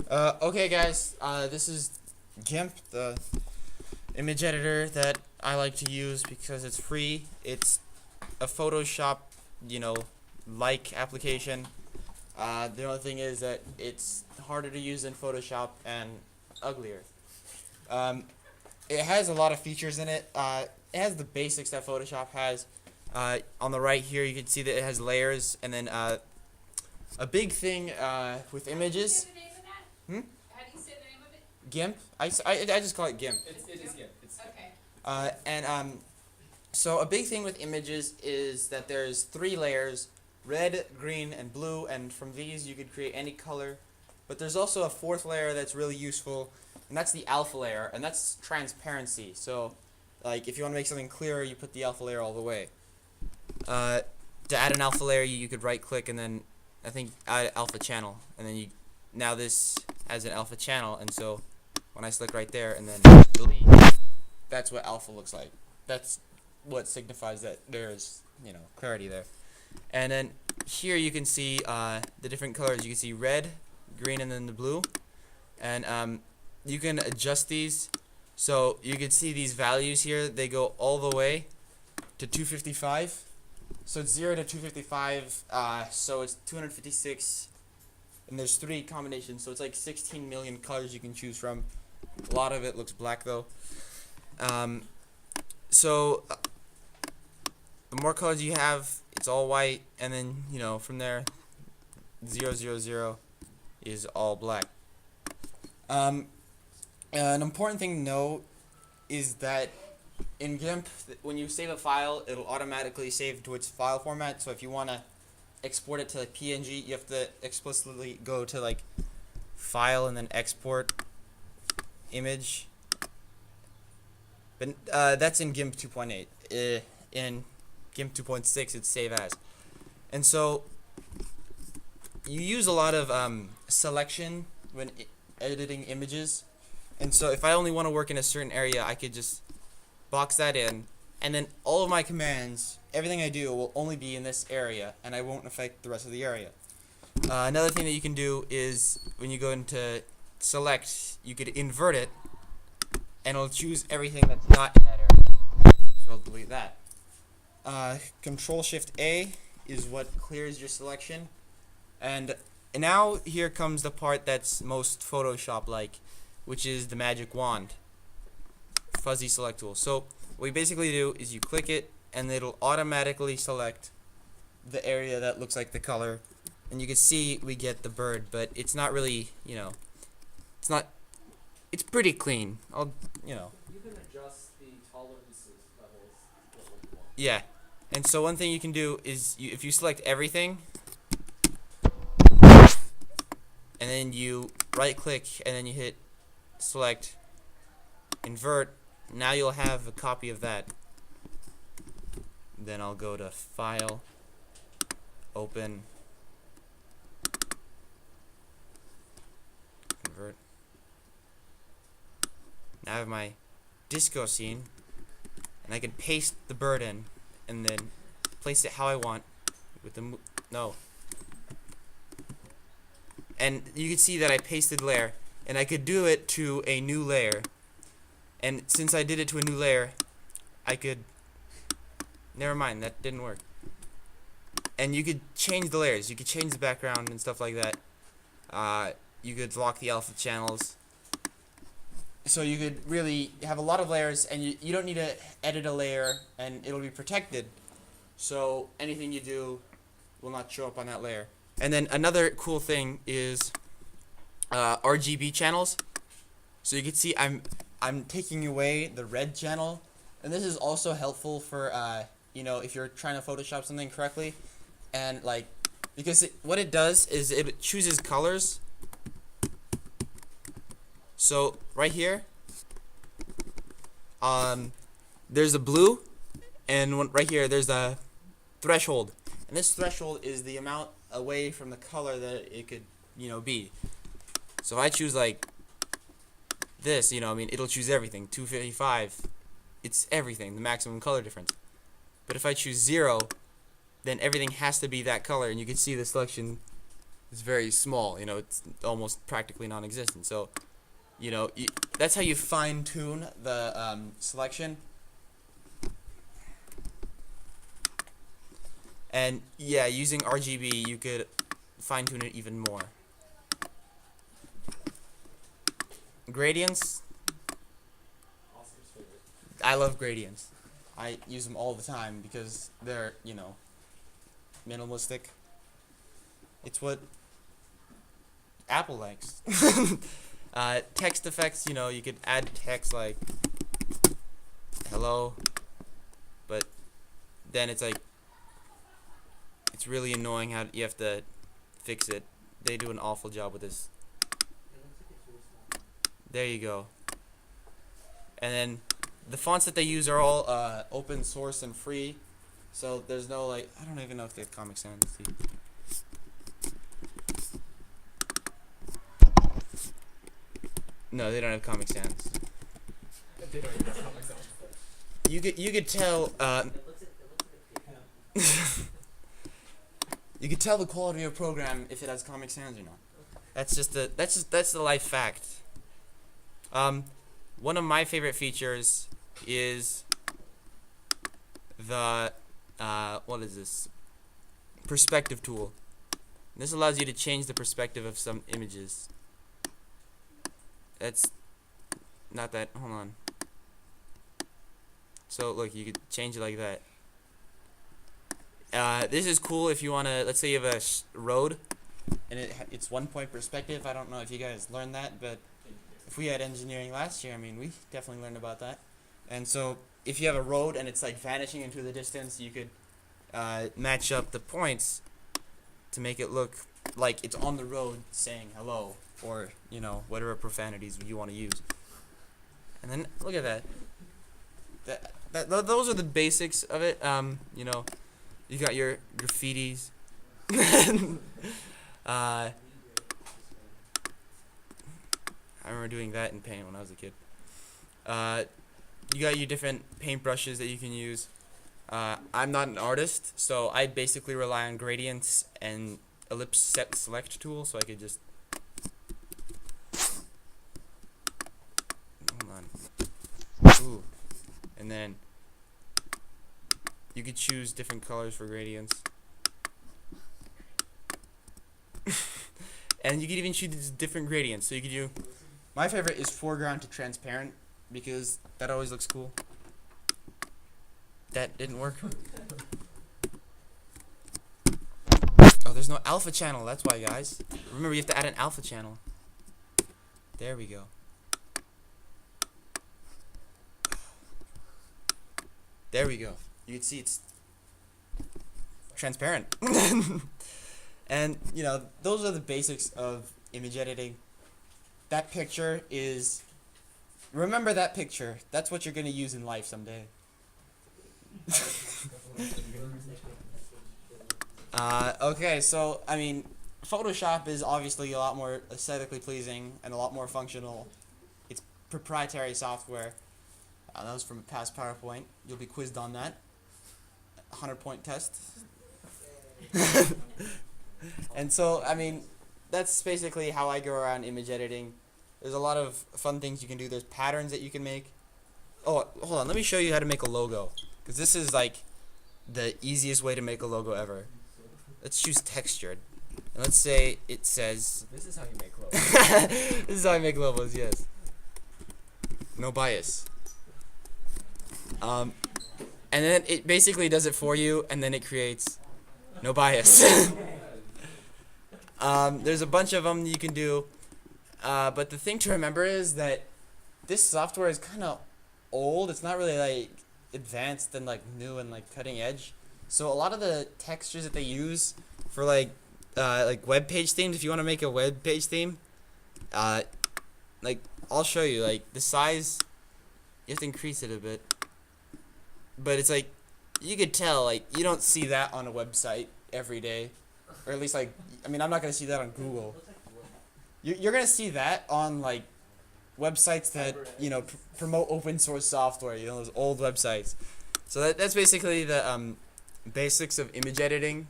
Okay guys, this is GIMP, the image editor that I like to use because it's free. It's a Photoshop, like application. The only thing is that it's harder to use than Photoshop and uglier. Um, it has a lot of features in it. It has the basics that Photoshop has. On the right here you can see that it has layers, and then a big thing with images. Hmm? How do you say the name of it? GIMP. I just call it GIMP. It is GIMP. Okay. So a big thing with images is that there's 3 layers: red, green, and blue. And from these you could create any color. But there's also a 4th layer that's really useful, and that's the alpha layer, and that's transparency. So, like, if you want to make something clearer, you put the alpha layer all the way. To add an alpha layer, you could right-click and then I think add alpha channel, and then now this has an alpha channel, and so when I select right there and then delete, that's what alpha looks like. That's what signifies that there's clarity there. And then here you can see the different colors. You can see red, green, and then the blue, and you can adjust these. So you can see these values here, they go all the way to 255. So it's 0 to 255, so it's 256, and there's 3 combinations, so it's like 16 million colors you can choose from. A lot of it looks black though. So the more colors you have, it's all white, and then from there 0, 0, 0 is all black. An important thing to know is that in GIMP, when you save a file, it'll automatically save to its file format. So if you want to export it to like PNG, you have to explicitly go to like File and then Export Image. But that's in GIMP 2.8. In GIMP 2.6, it's Save As. And so you use a lot of selection when editing images. And so if I only want to work in a certain area, I could just box that in, and then all of my commands, everything I do will only be in this area, and I won't affect the rest of the area. Another thing that you can do is when you go into select, you could invert it, and it'll choose everything that's not in that area. So I'll delete that. Control-Shift-A is what clears your selection, and now here comes the part that's most Photoshop-like, which is the magic wand. Fuzzy select tool. So what you basically do is you click it, and it'll automatically select the area that looks like the color, and you can see we get the bird, but it's not really, it's pretty clean. You can adjust the tolerance levels to what you want. Yeah. And so one thing you can do is if you select everything, and then you right click and then you hit select invert, now you'll have a copy of that. Then I'll go to File, Open, Convert. Now I have my disco scene, and I can paste the bird in, and then place it how I want with the and you can see that I pasted layer, and I could do it to a new layer. And since I did it to a new layer, I could... Never mind, that didn't work. And you could change the layers. You could change the background and stuff like that. You could lock the alpha channels. So you could really have a lot of layers, and you don't need to edit a layer, and it'll be protected. So anything you do will not show up on that layer. And then another cool thing is RGB channels. So you can see I'm taking away the red channel, and this is also helpful for if you're trying to Photoshop something correctly, and because what it does is it chooses colors. So right here, there's a blue, and right here there's a threshold, and this threshold is the amount away from the color that it could be. So if I choose like this, it'll choose everything. 255, it's everything, the maximum color difference. But if I choose 0, then everything has to be that color, and you can see the selection is very small. You know, it's almost practically non-existent. So, you know, that's how you fine-tune the selection. And yeah, using RGB, you could fine-tune it even more. Gradients. Oscar's favorite. I love gradients. I use them all the time because they're, you know, minimalistic. It's what Apple likes. Text effects, you know, you could add text like hello, but then it's like, it's really annoying how you have to fix it. They do an awful job with this. It looks like it's really small. There you go. And then the fonts that they use are all open source and free, so there's no like, I don't even know if they have Comic Sans. Let's see. No, they don't have Comic Sans. They don't even have Comic Sans. You could tell It looks like a pig. you could tell the quality of a program if it has Comic Sans or not. That's the life fact. One of my favorite features is the what is this? Perspective tool. This allows you to change the perspective of some images. That's not that. Hold on. So look, you could change it like that. This is cool if you want to, let's say you have a road and it's 1-point perspective. I don't know if you guys learned that, but if we had engineering last year, I mean, we definitely learned about that. And so if you have a road and it's like vanishing into the distance, you could match up the points to make it look like it's on the road saying hello, or, you know, whatever profanities you want to use. And then look at that. Those are the basics of it. You know, you got your graffitis. I remember doing that in Paint when I was a kid. You got your different paintbrushes that you can use. I'm not an artist, so I basically rely on gradients and ellipse set select tool, so I could just hold on. Ooh. And then you could choose different colors for gradients. And you could even choose different gradients. So you could do, my favorite is foreground to transparent, because that always looks cool. That didn't work. Oh, there's no alpha channel, that's why, guys. Remember, you have to add an alpha channel. There we go. There we go. You can see it's transparent. And, you know, those are the basics of image editing. That picture is, remember that picture. That's what you're going to use in life someday. Okay, so, I mean, Photoshop is obviously a lot more aesthetically pleasing and a lot more functional. It's proprietary software. That was from a past PowerPoint. You'll be quizzed on that. 100-point test. And so, I mean, that's basically how I go around image editing. There's a lot of fun things you can do. There's patterns that you can make. Oh, hold on. Let me show you how to make a logo, because this is like the easiest way to make a logo ever. Let's choose textured. And let's say it says... This is how you make logos. This is how I make logos, yes. No bias. And then it basically does it for you, and then it creates no bias. There's a bunch of them you can do, but the thing to remember is that this software is kind of old. It's not really like advanced and like new and like cutting edge. So a lot of the textures that they use for like web page themes, if you want to make a web page theme, like I'll show you, like the size, you have to increase it a bit. But it's like, you could tell, like, you don't see that on a website every day. Or at least, like, I mean, I'm not going to see that on Google. You're going to see that on, like, websites that, you know, promote open source software, you know, those old websites. So that's basically the basics of image editing.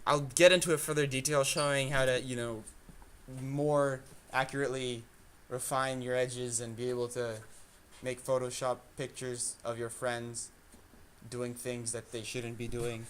I'll get into it further detail, showing how to, you know, more accurately refine your edges and be able to make Photoshop pictures of your friends doing things that they shouldn't be doing.